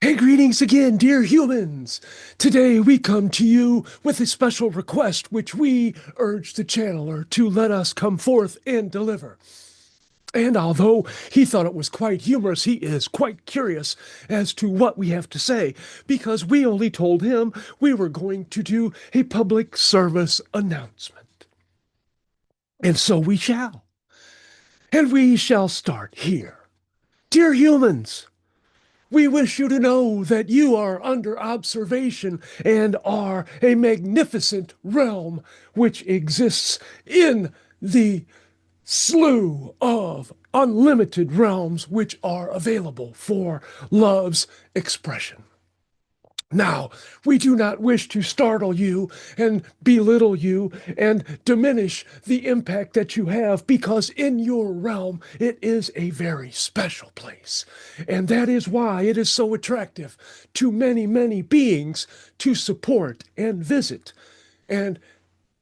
And greetings again, dear humans! Today we come to you with a special request which we urge the channeler to let us come forth and deliver. And although he thought it was quite humorous, he is quite curious as to what we have to say, because we only told him we were going to do a public service announcement. And so we shall. And we shall start here. Dear humans, we wish you to know that you are under observation and are a magnificent realm which exists in the slew of unlimited realms which are available for love's expression. Now, we do not wish to startle you and belittle you and diminish the impact that you have, because in your realm it is a very special place. And that is why it is so attractive to many, many beings to support and visit. And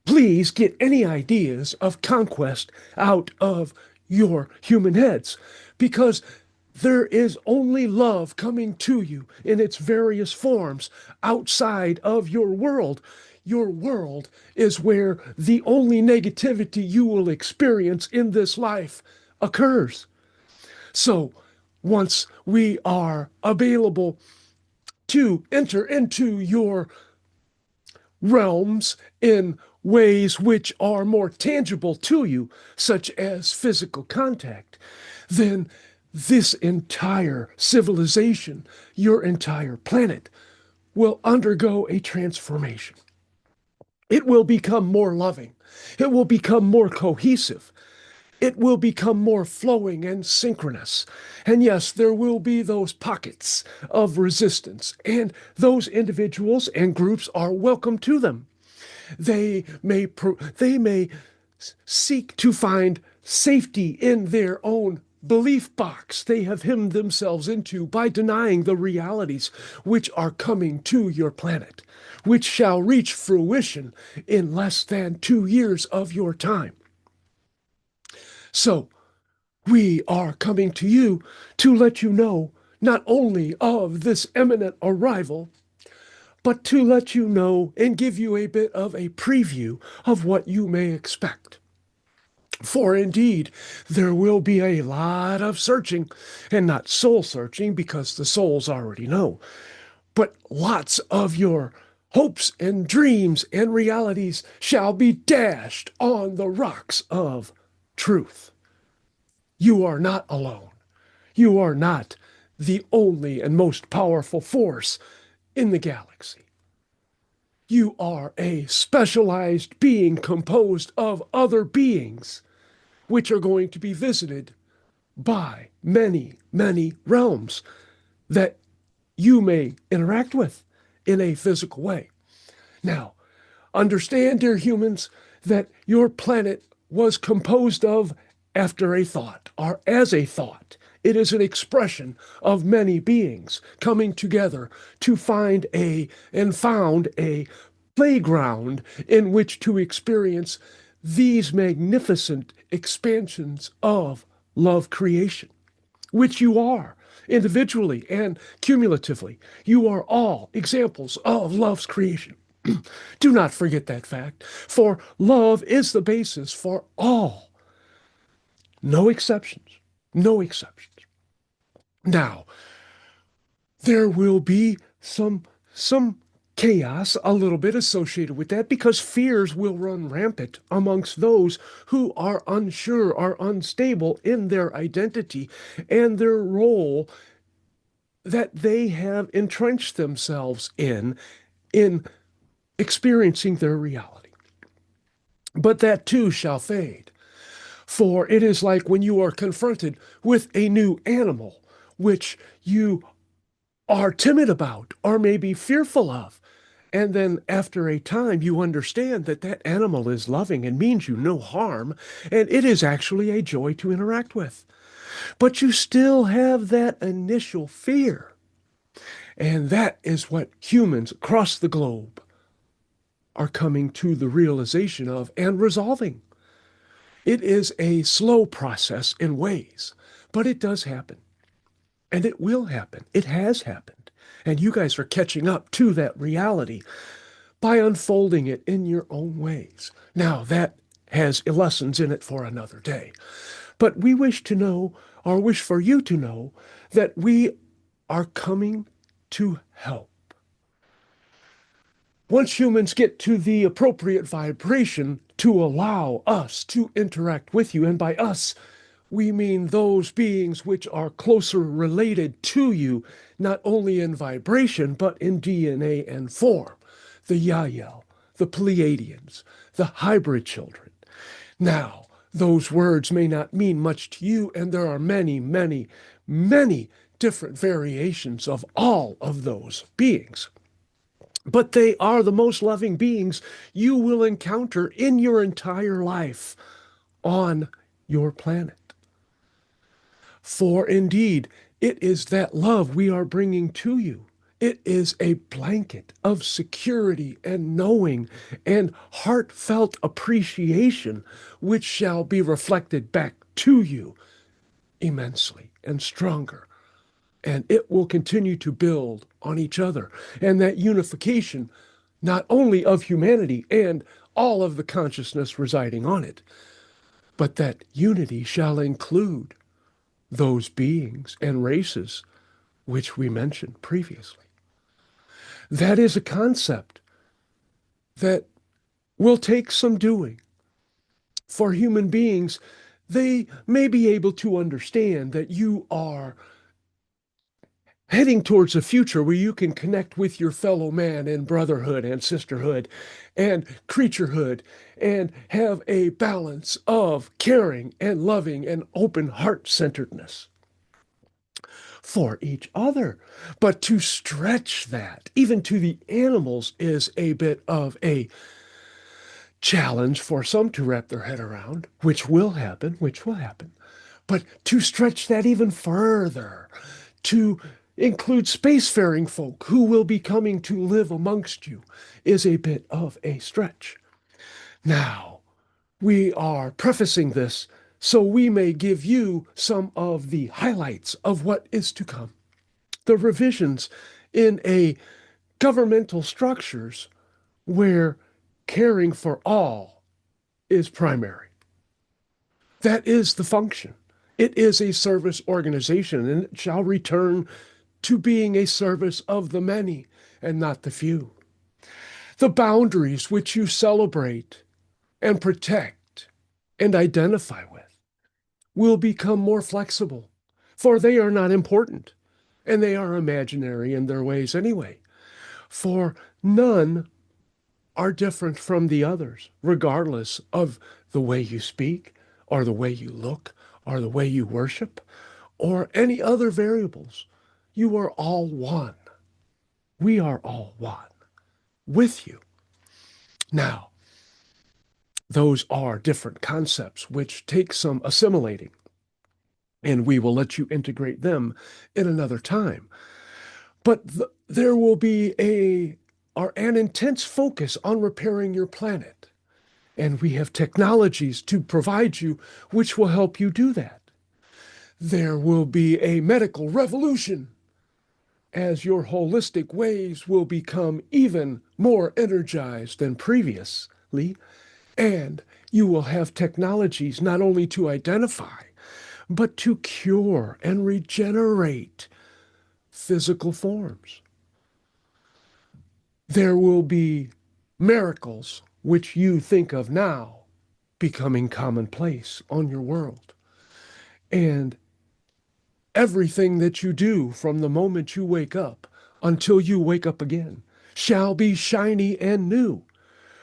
please get any ideas of conquest out of your human heads, because there is only love coming to you in its various forms outside of your world. Your world is where the only negativity you will experience in this life occurs. So, once we are available to enter into your realms in ways which are more tangible to you, such as physical contact, then this entire civilization, your entire planet, will undergo a transformation. It will become more loving. It will become more cohesive. It will become more flowing and synchronous. And yes, there will be those pockets of resistance, and those individuals and groups are welcome to them. They may seek to find safety in their own belief box they have hemmed themselves into by denying the realities which are coming to your planet, which shall reach fruition in less than 2 years of your time. So, we are coming to you to let you know not only of this imminent arrival, but to let you know and give you a bit of a preview of what you may expect. For indeed, there will be a lot of searching, and not soul searching because the souls already know, but lots of your hopes and dreams and realities shall be dashed on the rocks of truth. You are not alone. You are not the only and most powerful force in the galaxy. You are a specialized being composed of other beings, which are going to be visited by many, many realms that you may interact with in a physical way. Now, understand, dear humans, that your planet was composed of after a thought, or as a thought. It is an expression of many beings coming together to find and found a playground in which to experience these magnificent expansions of love creation, which you are individually and cumulatively. You are all examples of love's creation. Do not forget that fact, for love is the basis for all. No exceptions. No exceptions. Now, there will be some chaos a little bit associated with that, because fears will run rampant amongst those who are unsure or unstable in their identity and their role that they have entrenched themselves in experiencing their reality. But that too shall fade. For it is like when you are confronted with a new animal, which you are timid about or maybe fearful of. And then after a time, you understand that that animal is loving and means you no harm, and it is actually a joy to interact with. But you still have that initial fear. And that is what humans across the globe are coming to the realization of and resolving. It is a slow process in ways, but it does happen. And it will happen. It has happened. And you guys are catching up to that reality by unfolding it in your own ways. Now, that has lessons in it for another day. But we wish to know, or wish for you to know, that we are coming to help. Once humans get to the appropriate vibration to allow us to interact with you, and by us, we mean those beings which are closer related to you, not only in vibration, but in DNA and form. The Yael, the Pleiadians, the hybrid children. Now, those words may not mean much to you, and there are many, many, many different variations of all of those beings. But they are the most loving beings you will encounter in your entire life on your planet. For indeed, it is that love we are bringing to you. It is a blanket of security and knowing and heartfelt appreciation, which shall be reflected back to you immensely and stronger. And it will continue to build on each other. And that unification, not only of humanity and all of the consciousness residing on it, but that unity shall include those beings and races which we mentioned previously. That is a concept that will take some doing. For human beings, they may be able to understand that you are heading towards a future where you can connect with your fellow man in brotherhood and sisterhood and creaturehood and have a balance of caring and loving and open heart-centeredness for each other. But to stretch that, even to the animals, is a bit of a challenge for some to wrap their head around, which will happen, But to stretch that even further, to include spacefaring folk who will be coming to live amongst you, is a bit of a stretch. Now, we are prefacing this so we may give you some of the highlights of what is to come. The revisions in a governmental structures where caring for all is primary. That is the function. It is a service organization, and it shall return to being a service of the many and not the few. The boundaries which you celebrate and protect and identify with will become more flexible, for they are not important, and they are imaginary in their ways anyway. For none are different from the others, regardless of the way you speak, or the way you look, or the way you worship, or any other variables. You are all one. We are all one with you. Now, those are different concepts which take some assimilating, and we will let you integrate them in another time. But there will be an intense focus on repairing your planet. And we have technologies to provide you which will help you do that. There will be a medical revolution as your holistic ways will become even more energized than previously. And you will have technologies not only to identify, but to cure and regenerate physical forms. There will be miracles which you think of now becoming commonplace on your world. And everything that you do from the moment you wake up until you wake up again shall be shiny and new,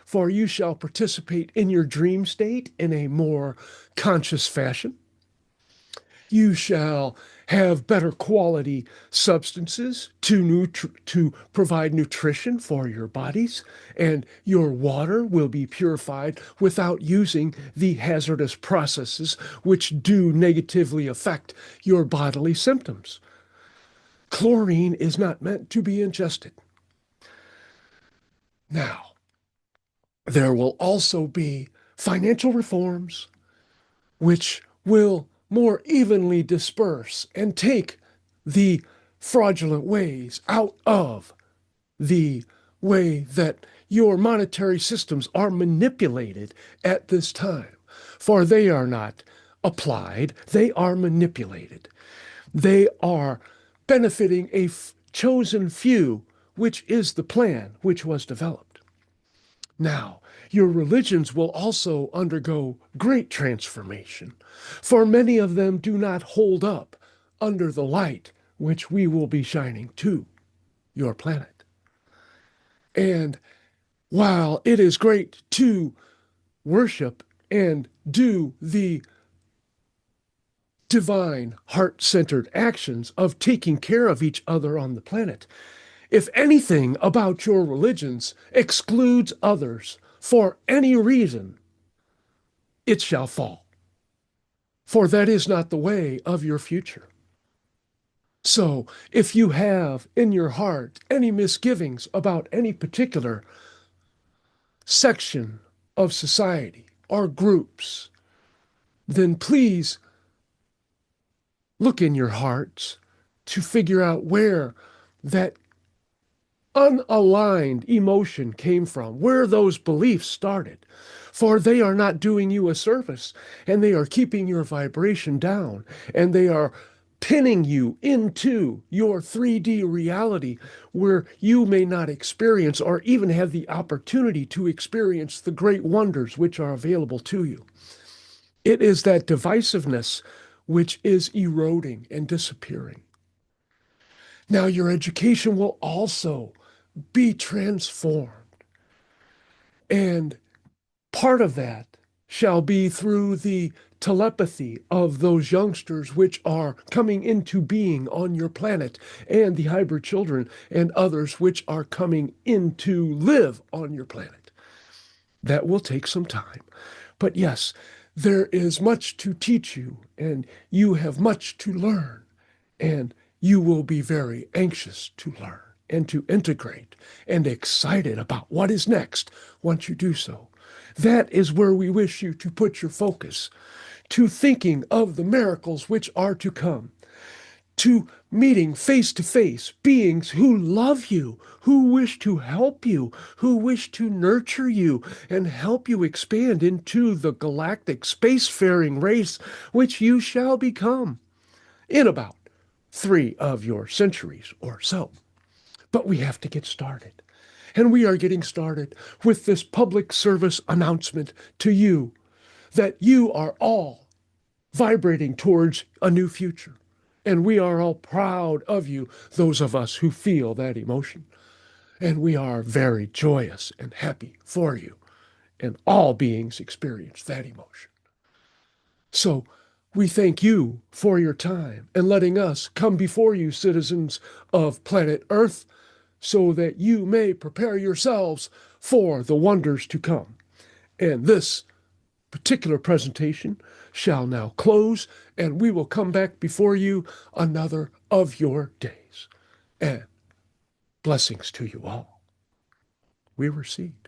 for you shall participate in your dream state in a more conscious fashion. You shall have better quality substances to provide nutrition for your bodies, and your water will be purified without using the hazardous processes which do negatively affect your bodily symptoms. Chlorine is not meant to be ingested. Now, there will also be financial reforms which will more evenly disperse and take the fraudulent ways out of the way that your monetary systems are manipulated at this time. For they are not applied, they are manipulated. They are benefiting a chosen few, which is the plan which was developed. Now, your religions will also undergo great transformation, for many of them do not hold up under the light which we will be shining to your planet. And while it is great to worship and do the divine heart-centered actions of taking care of each other on the planet, if anything about your religions excludes others for any reason, it shall fall. For that is not the way of your future. So if you have in your heart any misgivings about any particular section of society or groups, then please look in your hearts to figure out where that unaligned emotion came from, where those beliefs started. For they are not doing you a service, and they are keeping your vibration down, and they are pinning you into your 3D reality where you may not experience or even have the opportunity to experience the great wonders which are available to you. It is that divisiveness which is eroding and disappearing. Now, your education will also be transformed. And part of that shall be through the telepathy of those youngsters which are coming into being on your planet, and the hybrid children and others which are coming in to live on your planet. That will take some time. But yes, there is much to teach you, and you have much to learn, and you will be very anxious to learn and to integrate and excited about what is next once you do so. That is where we wish you to put your focus, to thinking of the miracles which are to come, to meeting face to face beings who love you, who wish to help you, who wish to nurture you and help you expand into the galactic spacefaring race which you shall become in about 3 of your centuries or so. But we have to get started. And we are getting started with this public service announcement to you that you are all vibrating towards a new future. And we are all proud of you, those of us who feel that emotion. And we are very joyous and happy for you. And all beings experience that emotion. So we thank you for your time and letting us come before you, citizens of planet Earth, so that you may prepare yourselves for the wonders to come. And this particular presentation shall now close, and we will come back before you another of your days. And blessings to you all. We recede.